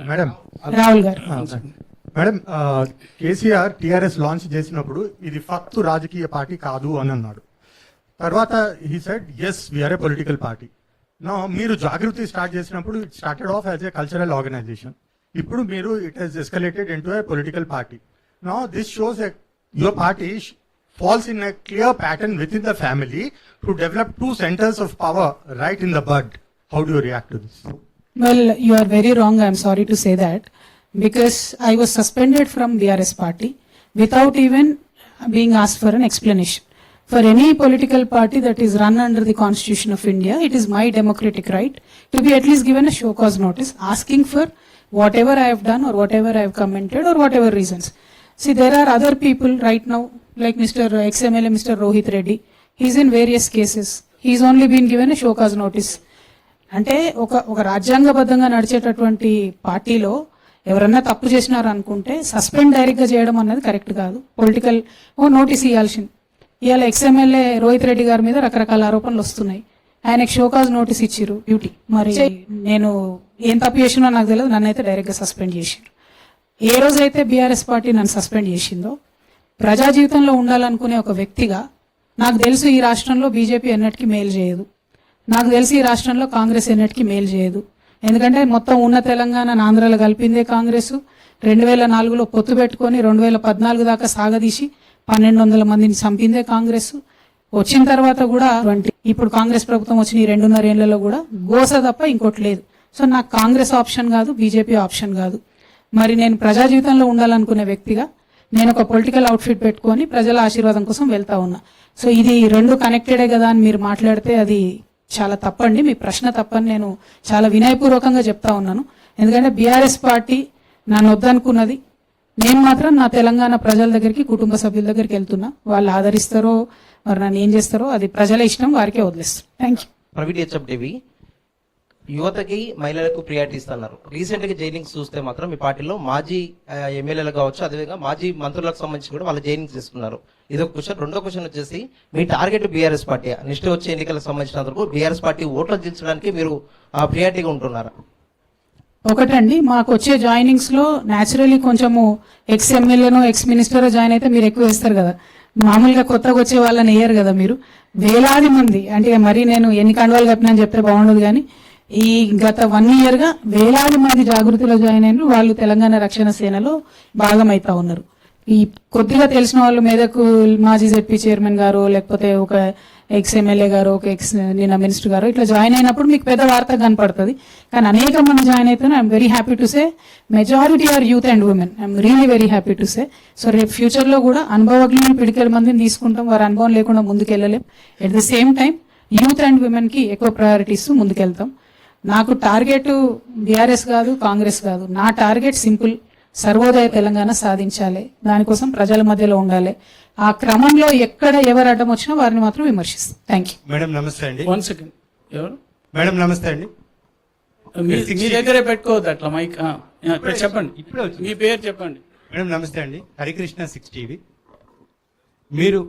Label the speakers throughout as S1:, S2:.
S1: Madam
S2: Rahul గారు.
S1: Madam KCR TRS launch చేసినప్పుడు ఇది ఫక్తు రాజకీయ పార్టీ కాదు అని అన్నాడు. తర్వాత he said yes we are a political party. నా మీరు జాగృతి స్టార్ట్ చేసినప్పుడు it started off as a cultural organisation. ఇప్పుడు మీరు it has escalated into a political party. నా this shows your party falls in a clear pattern within the family to develop two centers of power right in the bud. How do you react to this?
S2: Well, you are very wrong. I am sorry to say that, because I was suspended from BRS party without even being asked for an explanation. For any political party that is run under the Constitution of India, it is my democratic right to be at least given a show cause notice asking for whatever I have done or whatever I have commented or whatever reasons. See, there are other people right now, like Mr. XMLA, Mr. Rohit Reddy. He is in various cases. He is only been given a show cause notice. అంటే ఒక రాజ్యాంగబద్ధంగా నడిచేటటువంటి పార్టీలో ఎవరన్నా తప్పు చేసినారు అనుకుంటే suspend direct గా చేయడం అన్నది కరెక్ట్ కాదు. పొలిటికల్ నోటీస్ ఇవ్వాల్సింది. ఇవాళ ఎక్స్ఎమ్మెల్యే రోహిత్ రెడ్డి గారి మీద రకరకాల ఆరోపణలు వస్తున్నాయి. ఆయనకు షోకాజ్ నోటీస్ ఇచ్చిరు డ్యూటీ. మరి నేను ఏం తప్పు చేసినా నాకు తెలియదు, నన్ను అయితే డైరెక్ట్ గా సస్పెండ్ చేసిరు. ఏ రోజైతే బీఆర్ఎస్ పార్టీ నన్ను సస్పెండ్ చేసిందో, ప్రజా జీవితంలో ఉండాలనుకునే ఒక వ్యక్తిగా నాకు తెలుసు ఈ రాష్ట్రంలో బీజేపీ ఎన్నటికీ మేలు చేయదు, నాకు తెలిసి ఈ రాష్ట్రంలో కాంగ్రెస్ ఎన్నటికీ మేలు చేయదు. ఎందుకంటే మొత్తం ఉన్న తెలంగాణ ఆంధ్రాలో కలిపిందే కాంగ్రెస్. 2004లో పొత్తు పెట్టుకొని 2014 దాకా సాగదీసి 1200 మందిని చంపిందే కాంగ్రెస్. వచ్చిన తర్వాత కూడా ఇప్పుడు కాంగ్రెస్ ప్రభుత్వం వచ్చిన ఈ 2.5 ఏళ్లలో కూడా గోస తప్ప ఇంకోటి లేదు. సో నాకు కాంగ్రెస్ ఆప్షన్ కాదు, బీజేపీ ఆప్షన్ కాదు. మరి నేను ప్రజా జీవితంలో ఉండాలనుకునే వ్యక్తిగా నేను ఒక పొలిటికల్ అవుట్ఫిట్ పెట్టుకొని ప్రజల ఆశీర్వాదం కోసం వెళ్తా ఉన్నా. సో ఇది రెండు కనెక్టెడే కదా అని మీరు మాట్లాడితే అది చాలా తప్పండి. మీ ప్రశ్న తప్పని నేను చాలా వినయపూర్వకంగా చెప్తా ఉన్నాను. ఎందుకంటే బీఆర్ఎస్ పార్టీ నన్ను వద్దనుకున్నది. నేను మాత్రం నా తెలంగాణ ప్రజల దగ్గరికి, కుటుంబ సభ్యుల దగ్గరికి వెళ్తున్నా. వాళ్ళు ఆదరిస్తారో మరి నన్ను ఏం చేస్తారో అది ప్రజల ఇష్టం, వారికే వదిలేస్తారు. Thank you.
S3: ప్రైవేట్ హెచ్ఎఫ్టీవీ యువతకి మహిళలకు ప్రియారిటీ ఇస్తున్నారు. రీసెంట్ గా జైలింగ్స్ చూస్తే మాత్రం మీ పార్టీలో మాజీ ఎమ్మెల్యేలు కావచ్చు, అదేవిధంగా మాజీ మంత్రులకు సంబంధించి కూడా వాళ్ళ జైలింగ్స్ తీసుకున్నారు. ఇదొక క్వశ్చన్. రెండో క్వశ్చన్ వచ్చేసి మీ టార్గెట్ బీఆర్ఎస్ పార్టీ నెక్స్ట్ వచ్చే ఎన్నికలకు సంబంధించినంత వరకు బీఆర్ఎస్ పార్టీ ఓట్లు దించడానికి మీరు ప్రియారిటీగా ఉంటున్నారా?
S2: ఒకటండి, మాకు వచ్చే జాయినింగ్స్ లో న్యాచురలీ కొంచెము ఎక్స్ ఎమ్మెల్యేనో ఎక్స్ మినిస్టరో జాయిన్ అయితే మీరు ఎక్కువ వేస్తారు కదా. మామూలుగా కొత్తగా వచ్చే వాళ్ళని వేయరు కదా మీరు. వేలాది మంది, అంటే మరి నేను ఎన్ని కండువాలు కప్పినా అని చెప్తే బాగుండదు, కానీ ఈ గత 1 year గా వేలాది మంది జాగృతిలో జాయిన్ అయినారు. వాళ్ళు తెలంగాణ రక్షణ సేనలో భాగమైతా ఉన్నారు. ఈ కొద్దిగా తెలిసిన వాళ్ళు మెదకు మాజీ జెడ్పీ చైర్మన్ గారు, లేకపోతే ఒక ఎక్స్ ఎమ్మెల్యే గారు, ఒక ఎక్స్ నిన్న మినిస్టర్ గారు ఇట్లా జాయిన్ అయినప్పుడు మీకు పెద్ద వార్త కనపడుతుంది. కానీ అనేక మంది జాయిన్ అయితే I'm very happy to say majority are youth and women. I'm really very happy to say. So రేపు ఫ్యూచర్ లో కూడా అనుభవజ్ఞులను పిడికెల మందిని తీసుకుంటాం. వారి అనుభవం లేకుండా ముందుకెళ్ళలేం. At the same time youth and women కి ఎక్కువ ప్రయారిటీ ఇస్తూ ముందుకెళ్తాం. నాకు టార్గెట్ బీఆర్ఎస్ కాదు, కాంగ్రెస్ కాదు. నా టార్గెట్ సింపుల్, సర్వోదయ తెలంగాణ సాధించాలి. దానికోసం ప్రజల మధ్యలో ఉండాలి. ఆ క్రమంలో ఎక్కడ ఎవరు అడ్డం వచ్చినా వారిని మాత్రం విమర్శిస్తాం. Thank you.
S1: మేడం నమస్తే అండి.
S4: 1 second. ఎవరు
S1: మేడం నమస్తే అండి.
S4: మీ దగ్గరే పెట్టుకోవద్దు అట్లా మైక్. చెప్పండి, మీ పేరు చెప్పండి.
S1: మేడం నమస్తే అండి. హరికృష్ణ 6 TV. మీరు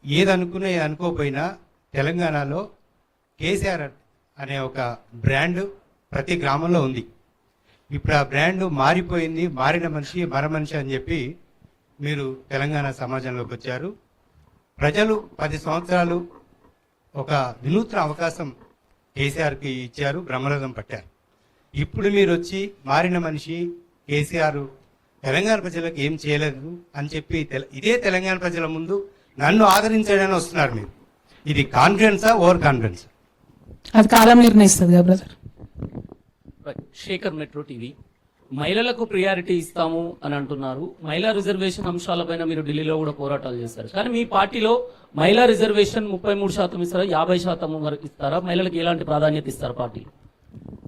S1: ఏదనుకునే అనుకోకపోయినా తెలంగాణలో కేసీఆర్ అనే ఒక బ్రాండ్ ప్రతి గ్రామంలో ఉంది. ఇప్పుడు ఆ బ్రాండ్ మారిపోయింది. మారిన మనిషి మర మనిషి అని చెప్పి మీరు తెలంగాణ సమాజంలోకి వచ్చారు. ప్రజలు 10 సంవత్సరాలు ఒక వినూత్న అవకాశం కేసీఆర్కి ఇచ్చారు, బ్రహ్మరథం పట్టారు. ఇప్పుడు మీరు వచ్చి మారిన మనిషి కేసీఆర్ తెలంగాణ ప్రజలకు ఏం చేయలేదు అని చెప్పి ఇదే తెలంగాణ ప్రజల ముందు నన్ను ఆదరించడానికి వస్తున్నారు. మీరు ఇది కాన్ఫిడెన్సా, ఓవర్ కాన్ఫిడెన్స్?
S2: అది కాలం నిర్ణయిస్తుంది కదా బ్రదర్.
S5: Shekhar, metro TV. మహిళలకు ప్రియారిటీ ఇస్తాము అని అంటున్నారు. మహిళా రిజర్వేషన్ అంశాలపైన మీరు ఢిల్లీలో కూడా పోరాటాలు చేస్తారు. కానీ మీ పార్టీలో మహిళా రిజర్వేషన్ 33% ఇస్తారా, 50% వరకు ఇస్తారా? మహిళలకు ఎలాంటి ప్రాధాన్యత ఇస్తారు పార్టీ?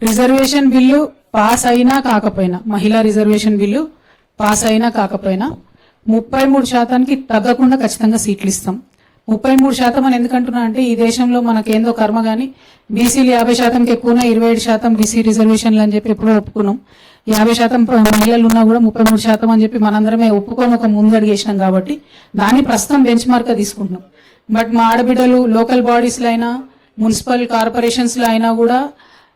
S2: రిజర్వేషన్ బిల్లు పాస్ అయినా కాకపోయినా, మహిళా రిజర్వేషన్ బిల్లు పాస్ అయినా కాకపోయినా 33% తగ్గకుండా ఖచ్చితంగా సీట్లు ఇస్తాం. 33% అని ఎందుకంటున్నా అంటే ఈ దేశంలో మనకేందో కర్మ గానీ బీసీలు 50%కి ఎక్కువ 27% బీసీ రిజర్వేషన్లు అని చెప్పి ఎప్పుడో ఒప్పుకున్నాం. 50% మహిళలు ఉన్నా కూడా 33% అని చెప్పి మనందరమే ఒప్పుకొని ఒక ముందడుగేసినాం. కాబట్టి దాన్ని ప్రస్తుతం బెంచ్ మార్క్ గా తీసుకుంటున్నాం. బట్ మా ఆడబిడ్డలు లోకల్ బాడీస్ లో అయినా, మున్సిపల్ కార్పొరేషన్స్ లో అయినా కూడా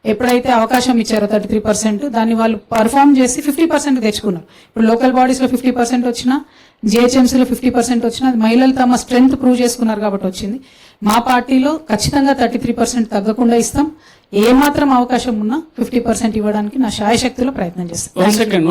S2: ఎప్పుడైతే అవకాశం ఇచ్చారో 33%, దాన్ని వాళ్ళు పర్ఫామ్ చేసి 50% తెచ్చుకున్నారు. ఇప్పుడు లోకల్ బాడీస్ లో 50% వచ్చినా, GHMC లో 50% వచ్చినా, అది మహిళలు తమ స్ట్రెంగ్త్ ప్రూవ్ చేసుకున్నారు కాబట్టి వచ్చింది. మా పార్టీలో ఖచ్చితంగా 33% తగ్గకుండా ఇస్తాం. ఏ మాత్రం అవకాశం ఉన్నా 50% ఇవ్వడానికి నా శాయశక్తిలో ప్రయత్నం చేస్తాం.
S4: One second